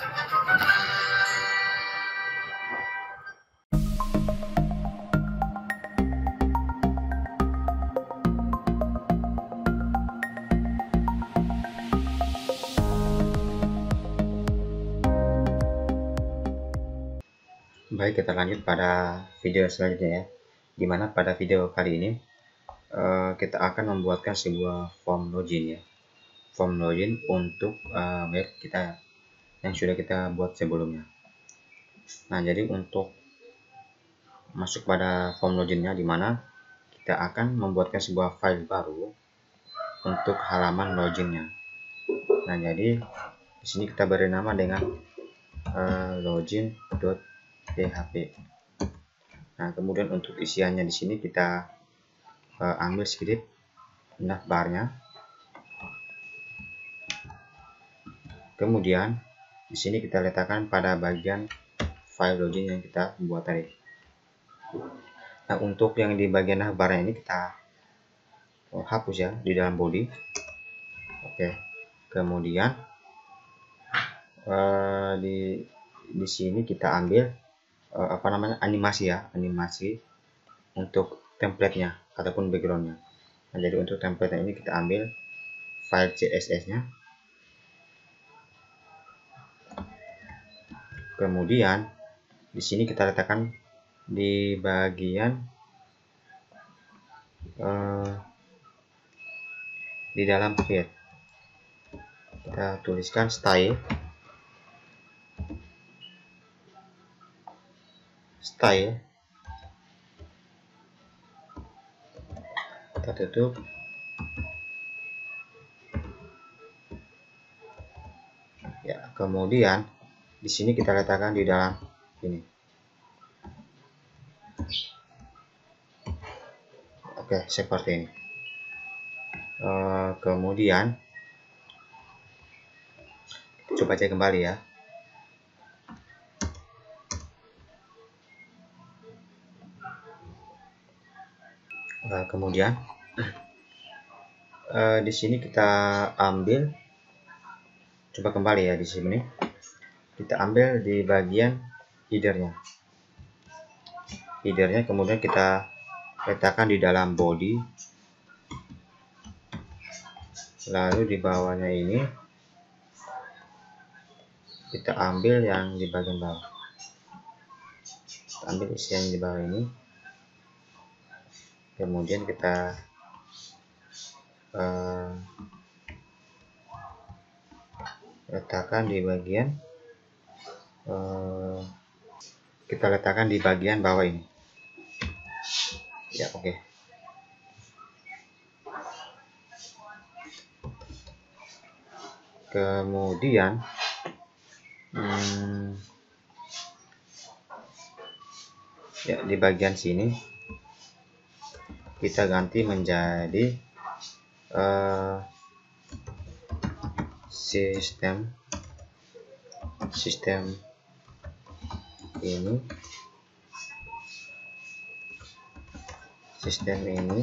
Baik, kita lanjut pada video selanjutnya ya. Dimana pada video kali ini kita akan membuatkan sebuah form login ya. Form login untuk web kita yang sudah kita buat sebelumnya. Nah, jadi untuk masuk pada form loginnya, dimana kita akan membuatkan sebuah file baru untuk halaman loginnya. Nah, jadi di sini kita beri nama dengan login.php. Nah, kemudian untuk isiannya di sini kita ambil script navbarnya. Kemudian di sini kita letakkan pada bagian file login yang kita buat tadi. Nah, untuk yang di bagian navbarnya ini kita hapus ya di dalam body. Oke. Kemudian di sini kita ambil animasi ya, animasi untuk template-nya ataupun background-nya. Nah, jadi untuk template ini kita ambil file CSS-nya. Kemudian di sini kita letakkan di bagian di dalam feed. Kita tuliskan style. Kita tutup. Ya, kemudian di sini kita letakkan di dalam ini. Oke, seperti ini. Kemudian coba cek kembali ya. Kemudian di sini kita ambil, coba kembali ya, di sini kita ambil di bagian headernya. Kemudian kita letakkan di dalam body. Lalu di bawahnya ini kita ambil yang di bagian bawah. Kita ambil isian di bawah ini. Kemudian kita letakkan di bagian bawah ini ya. Oke. Kemudian ya, di bagian sini kita ganti menjadi sistem ini,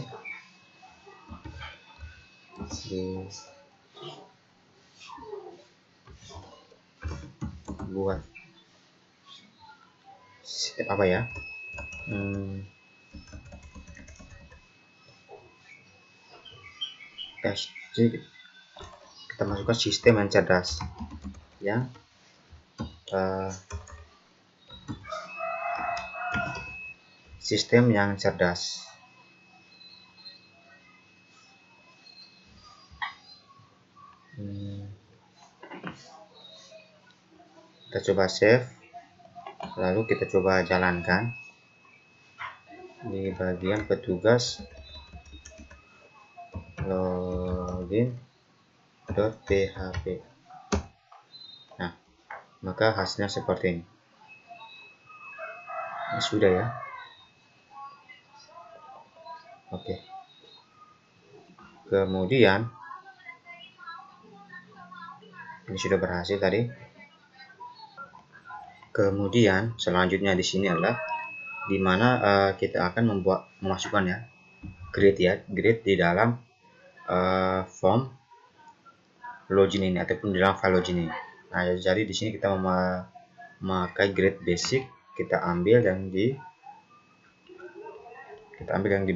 dibuat apa ya, jadi kita masukkan sistem yang cerdas ya. Sistem yang cerdas. Kita coba save, lalu kita coba jalankan di bagian petugas login.php. Nah, maka hasilnya seperti ini. Ini sudah ya. Oke. Kemudian ini sudah berhasil tadi. Kemudian selanjutnya di sini adalah dimana kita akan memasukkan ya grid di dalam form login ini ataupun di dalam file login ini. Nah, jadi di sini kita memakai grade basic, kita ambil yang di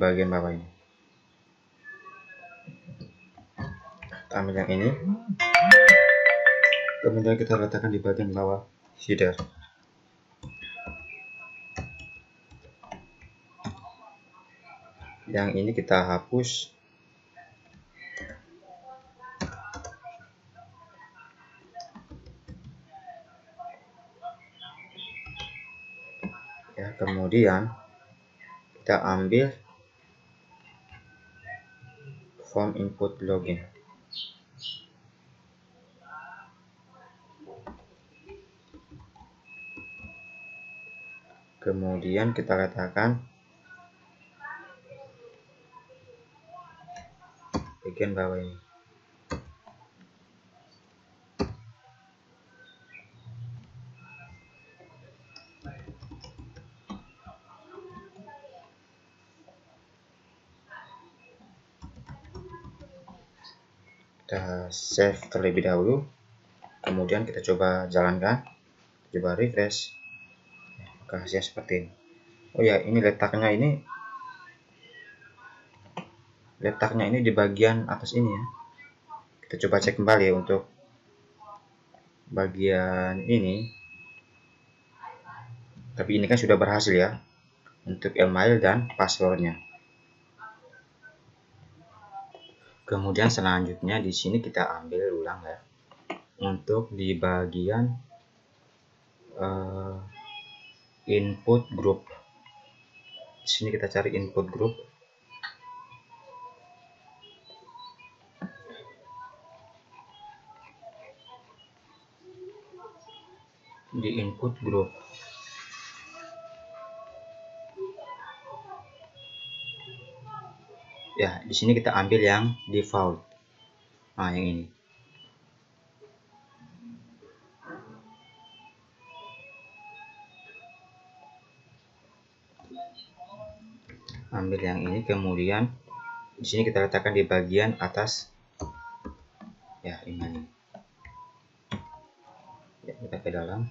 bagian bawah ini. Kita ambil yang ini, kemudian kita letakkan di bagian bawah header. Yang ini kita hapus. Ya, kemudian kita ambil form input login. Kemudian kita letakkan bagian bawah ini. Kita save terlebih dahulu, kemudian kita coba jalankan, coba refresh, maka hasilnya seperti ini. Oh ya, ini letaknya ini di bagian atas ini ya. Kita coba cek kembali ya untuk bagian ini. Tapi ini kan sudah berhasil ya untuk email dan passwordnya. Kemudian selanjutnya di sini kita ambil ulang ya, untuk di bagian input group. Di sini kita cari input group. Di input group. Ya, di sini kita ambil yang default. Nah, yang ini. Ambil yang ini, kemudian di sini kita letakkan di bagian atas. Ya, ini. Ya, kita ke dalam.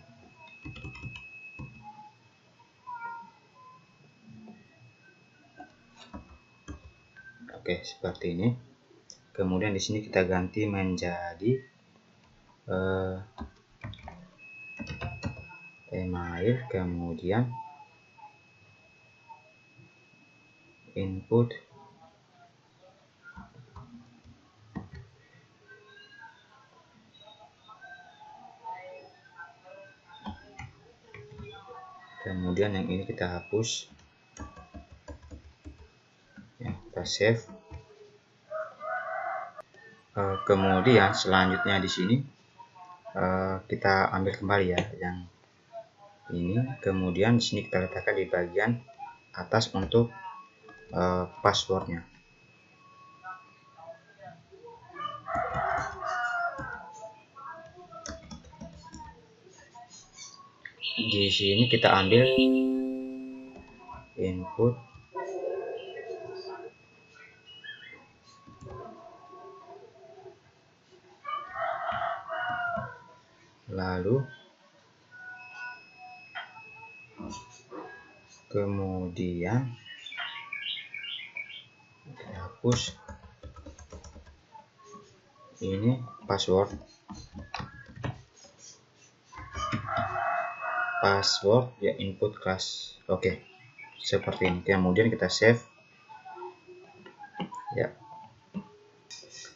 Oke, seperti ini. Kemudian di sini kita ganti menjadi email, kemudian input, kemudian yang ini kita hapus ya, kita save. Kemudian selanjutnya di sini kita ambil kembali ya yang ini, kemudian di sini kita letakkan di bagian atas untuk passwordnya. Di sini kita ambil input, lalu kemudian kita hapus ini password ya, input class. Oke, seperti ini. Kemudian kita save ya.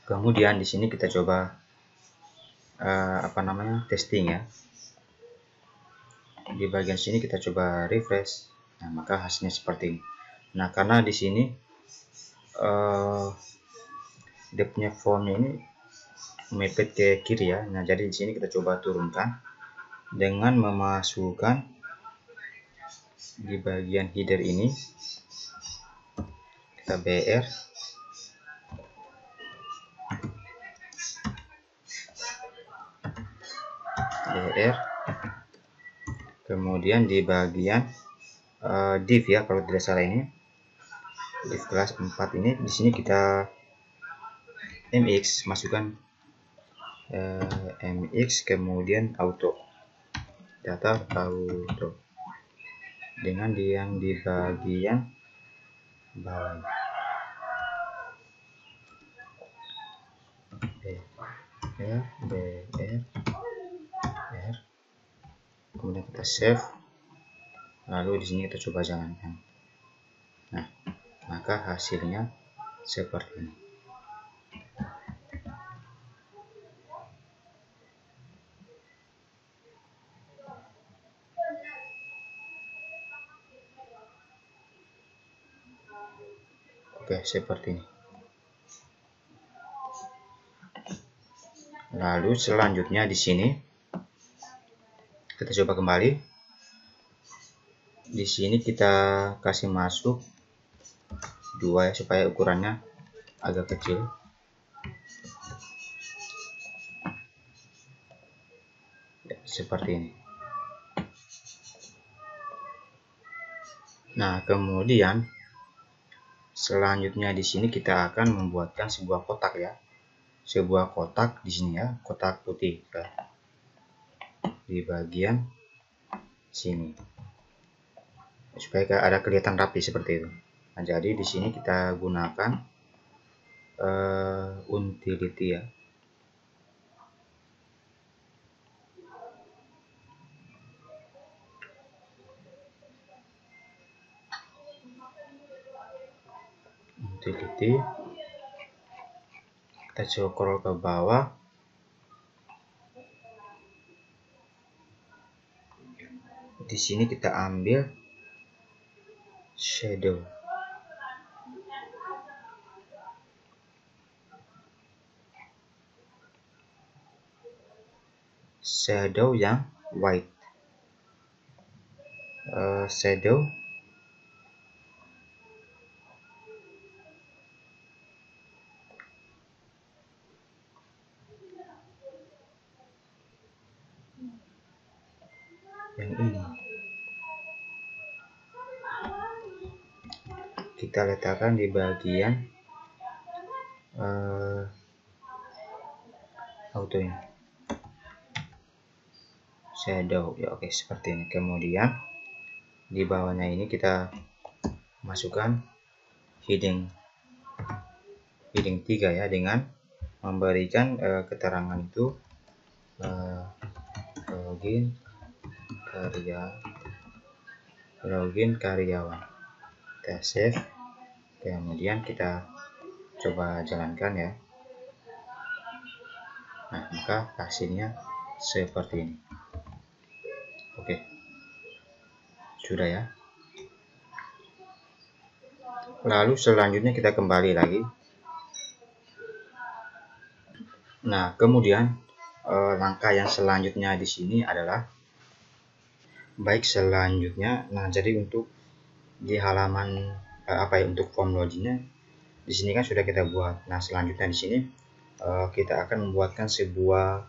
Kemudian di sini kita coba testing ya. Di bagian sini kita coba refresh. Nah, maka hasilnya seperti ini. Nah, karena di sini dia punya formnya ini mepet ke kiri ya. Nah, jadi di sini kita coba turunkan dengan memasukkan di bagian header ini, kita BR, kemudian di bagian div ya, kalau tidak salah ini div kelas 4 ini, di sini kita mx masukkan mx kemudian auto, data auto dengan yang di bagian bawah R, kemudian kita save, lalu di sini kita coba jalankan. Nah, maka hasilnya seperti ini. Oke, seperti ini. Lalu selanjutnya di sini kita coba kembali. Di sini kita kasih masuk 2 ya, supaya ukurannya agak kecil. Ya, seperti ini. Nah, kemudian selanjutnya di sini kita akan membuatkan sebuah kotak ya. Sebuah kotak di sini ya, kotak putih ya. Di bagian sini. Supaya ada kelihatan rapi seperti itu. Nah, jadi di sini kita gunakan utility ya. Utility, kita scroll ke bawah. Di sini kita ambil shadow. Shadow yang white. Shadow yang ini kita letakkan di bagian auto ini, shadow ya. Oke, seperti ini. Kemudian di bawahnya ini kita masukkan heading 3 ya, dengan memberikan keterangan itu login karyawan. Kita save, kemudian kita coba jalankan ya. Nah, maka hasilnya seperti ini. Oke, sudah ya. Lalu selanjutnya kita kembali lagi. Nah, kemudian langkah yang selanjutnya di sini adalah selanjutnya. Nah, jadi untuk di halaman untuk form loginnya di sini kan sudah kita buat. Nah, selanjutnya di sini kita akan membuatkan sebuah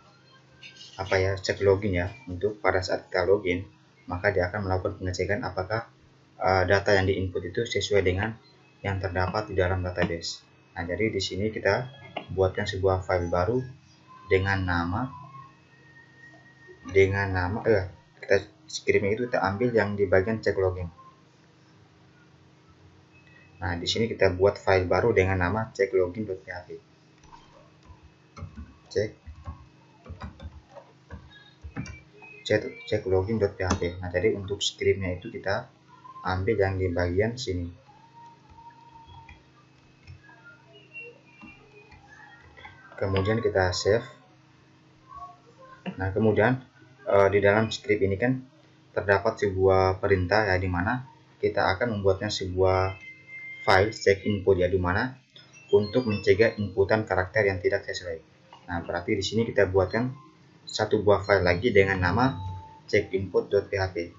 cek login ya. Untuk pada saat kita login, maka dia akan melakukan pengecekan apakah data yang diinput itu sesuai dengan yang terdapat di dalam database. Nah, jadi di sini kita buatkan sebuah file baru dengan nama kita kirimnya itu kita ambil yang di bagian cek login. Nah, di sini kita buat file baru dengan nama ceklogin.php. Ceklogin.php. Nah, jadi untuk scriptnya itu kita ambil yang di bagian sini. Kemudian kita save. Nah, kemudian di dalam script ini kan terdapat sebuah perintah ya, di mana kita akan membuatnya sebuah file check input ya, di mana untuk mencegah inputan karakter yang tidak sesuai. Nah, berarti di sini kita buatkan satu buah file lagi dengan nama checkinput.php.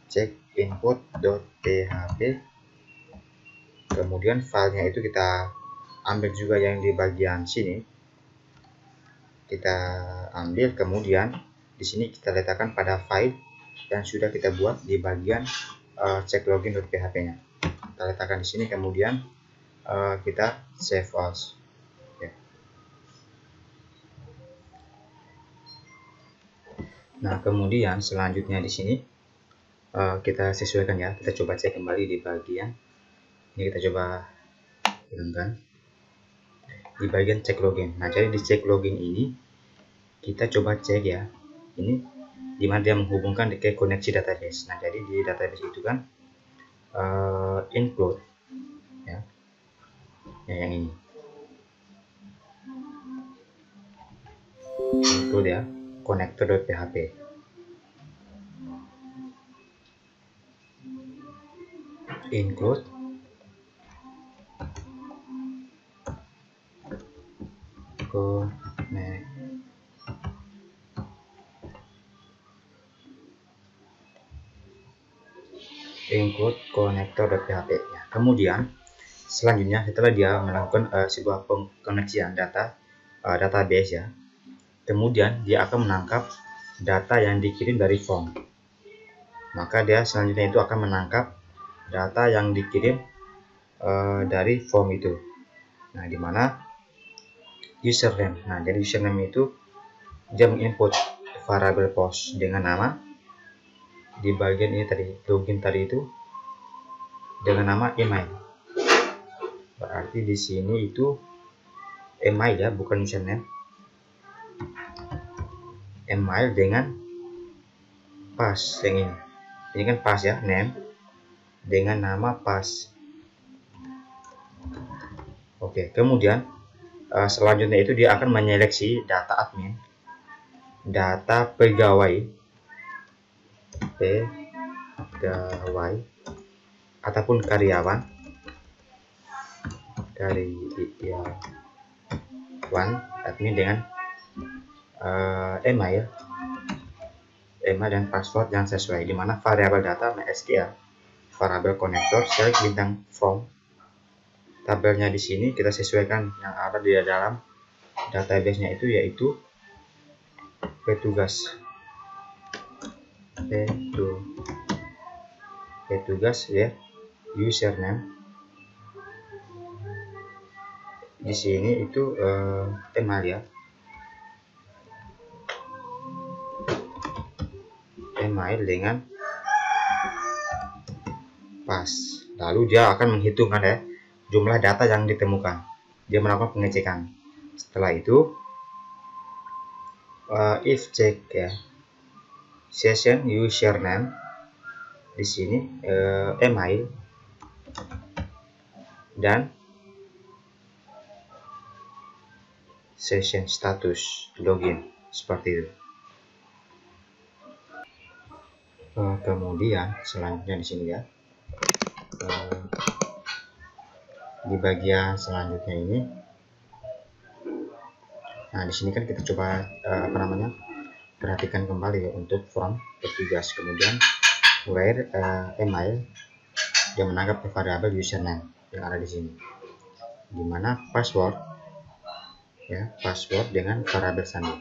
checkinput.php. Kemudian filenya itu kita ambil juga yang di bagian sini. Kita ambil, kemudian di sini kita letakkan pada file yang sudah kita buat di bagian checklogin.php-nya. Kita letakkan di sini, kemudian kita save as. Ya. Nah, kemudian selanjutnya di sini kita sesuaikan ya. Kita coba cek kembali di bagian ini, kita coba hilangkan di bagian cek login. Nah, jadi di cek login ini kita coba cek ya, ini dimana dia menghubungkan ke koneksi database. Nah, jadi di database itu kan include ya, yang ini include ya, connector.php. Include connector.php ya. Kemudian selanjutnya setelah dia melakukan sebuah pengoneksian database ya, kemudian dia akan menangkap data yang dikirim dari form. Maka dia selanjutnya itu akan menangkap data yang dikirim dari form itu. Nah, dimana username. Nah, jadi username itu dia menginput variable post dengan nama. Di bagian ini tadi login tadi itu dengan nama email. Berarti di sini itu email ya, bukan username. Email dengan pas yang ini. Ini kan pas ya, name dengan nama pas. Oke, kemudian selanjutnya itu dia akan menyeleksi data admin, data pegawai ataupun karyawan admin dengan email dan password yang sesuai, dimana variabel data MySQL, variabel konektor, select bintang from. Tabelnya di sini kita sesuaikan yang ada di dalam database-nya itu, yaitu petugas ya, username di sini itu email ya, email dengan pas. Lalu dia akan menghitungkan ya jumlah data yang ditemukan. Dia melakukan pengecekan. Setelah itu if check ya, session username di sini email dan session status login, seperti itu. Kemudian selanjutnya di sini ya, di bagian selanjutnya ini, nah di sini kan kita coba perhatikan kembali ya untuk form petugas. Kemudian where email dia menangkap variabel username yang ada di sini, dimana password ya, password dengan variabel sandi.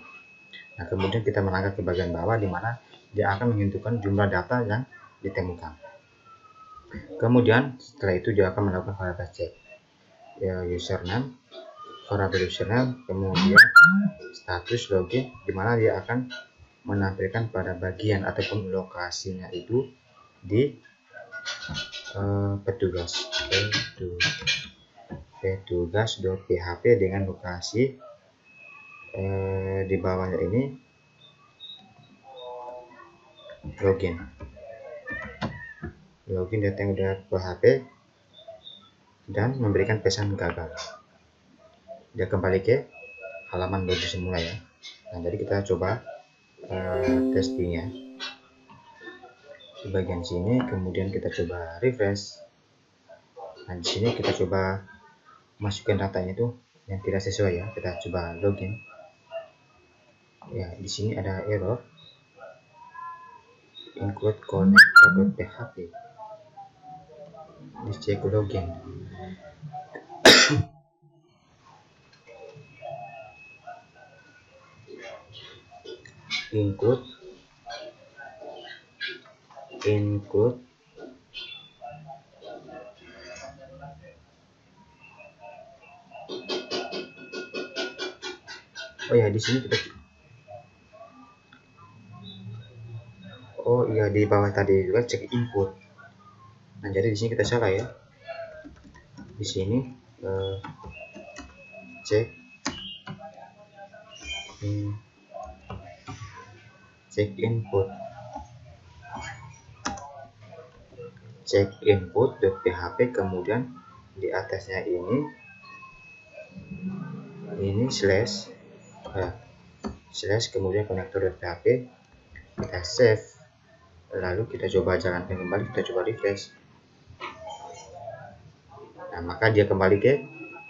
Nah, kemudian kita menangkap ke bagian bawah, dimana dia akan menentukan jumlah data yang ditemukan. Kemudian setelah itu dia akan melakukan variabel check ya, username, variabel username, kemudian status login, dimana dia akan menampilkan pada bagian ataupun lokasinya itu di petugas.php dengan lokasi di bawahnya ini login datang dari PHP dan memberikan pesan gagal. Dia kembali ke halaman login semula ya. Nah, jadi kita coba testingnya di bagian sini, kemudian kita coba refresh. Nah, di sini kita coba masukkan datanya itu yang tidak sesuai ya. Kita coba login. Ya, di sini ada error include connector.php. Dicek login. include Oh ya, di sini kita, oh iya, di bawah tadi juga cek input. Nah, jadi di sini kita salah ya. Di sini cek input, cek input.php, kemudian di atasnya ini slash kemudian konektor.php, kita save, lalu kita coba jalankan kembali, kita coba refresh. Nah, maka dia kembali ke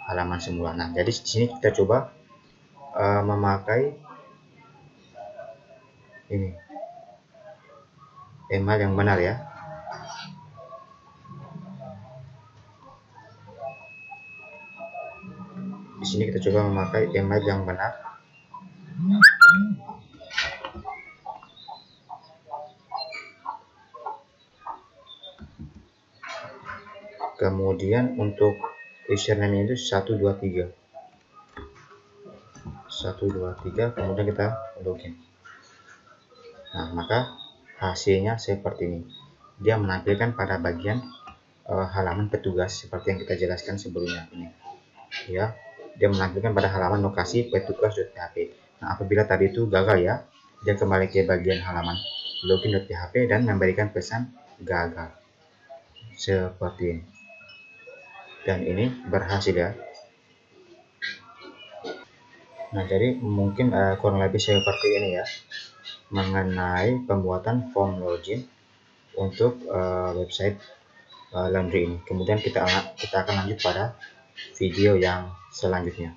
halaman semula. Nah, jadi di sini kita coba memakai ini email yang benar ya. Di sini kita coba memakai email yang benar. Kemudian untuk username itu 123, kemudian kita login. Nah, maka hasilnya seperti ini. Dia menampilkan pada bagian halaman petugas seperti yang kita jelaskan sebelumnya ini. Ya, dia menampilkan pada halaman lokasi petugas.php. Nah, apabila tadi itu gagal ya, dia kembali ke bagian halaman login.php dan memberikan pesan gagal. Seperti ini. Dan ini berhasil ya. Nah, jadi mungkin kurang lebih seperti ini ya mengenai pembuatan form login untuk website laundry ini. Kemudian kita akan lanjut pada video yang selanjutnya.